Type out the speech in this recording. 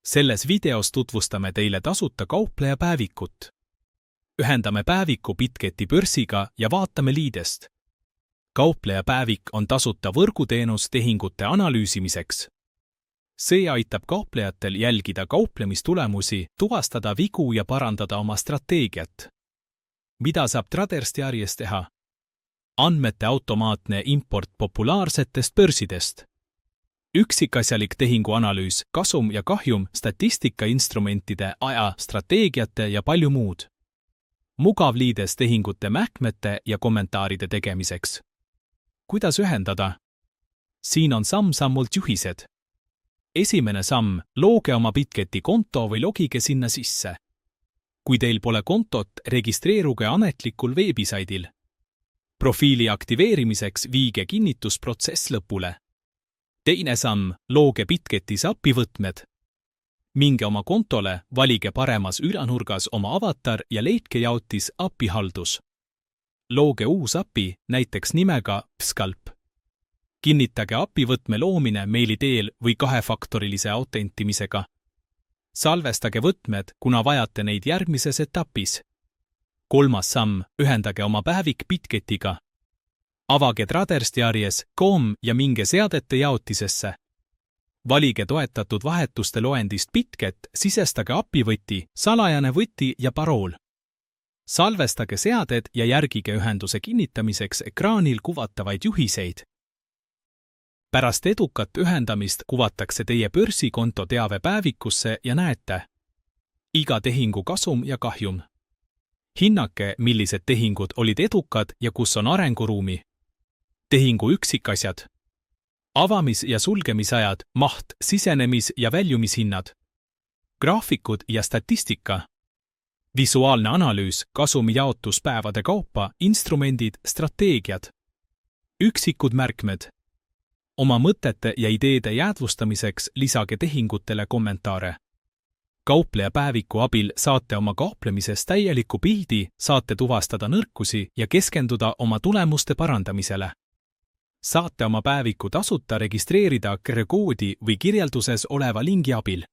Selles videos tutvustame teile tasuta kaupleja päevikut. Ühendame päeviku Bitketi börsiga ja vaatame liidest. Kaupleja päevik on tasuta võrguteenus tehingute analüüsimiseks. See aitab kauplejatel jälgida kauplemistulemusi, tuvastada vigu ja parandada oma strateegiat. Mida saab Traderstiaries teha? Andmete automaatne import populaarsetest börsidest. Üksikasjalik tehinguanalüüs, kasum ja kahjum, statistikainstrumentide, aja, strateegiate ja palju muud. Mugav liides tehingute mähkmete ja kommentaaride tegemiseks. Kuidas ühendada? Siin on samm-sammult juhised. Esimene samm, looge oma Bitketi konto või logige sinna sisse. Kui teil pole kontot, registreeruge ametlikul veebisaidil. Profiili aktiveerimiseks viige kinnitusprotsess lõpule. Teine samm, looge Bitketis API-võtmed. Minge oma kontole, valige paremas ülanurgas oma avatar ja leidke jaotis API-haldus. Looge uus API, näiteks nimega Pskalp. Kinnitage API-võtme loomine meili teel või kahefaktorilise autentimisega. Salvestage võtmed, kuna vajate neid järgmises etapis. Kolmas samm, ühendage oma päevik Bitketiga. Avage Traderstiaries.com ja minge seadete jaotisesse. Valige toetatud vahetuste loendist Bitket, sisestage API-võti, salajane võti ja parool. Salvestage seaded ja järgige ühenduse kinnitamiseks ekraanil kuvatavaid juhiseid. Pärast edukat ühendamist kuvatakse teie börsikonto teave päevikusse ja näete iga tehingu kasum ja kahjum. Hinnake, millised tehingud olid edukad ja kus on arenguruumi. Tehingu üksikasjad. Avamis- ja sulgemisajad, maht, sisenemis- ja väljumishinnad. Graafikud ja statistika. Visuaalne analüüs, kasumi jaotus päevade kaupa, instrumendid, strateegiad. Üksikud märkmed. Oma mõtete ja ideede jäädvustamiseks lisage tehingutele kommentaare. Kaupleja päeviku abil saate oma kauplemises täieliku pildi, saate tuvastada nõrkusi ja keskenduda oma tulemuste parandamisele. Saate oma päeviku tasuta registreerida QR-koodi või kirjelduses oleva lingi abil.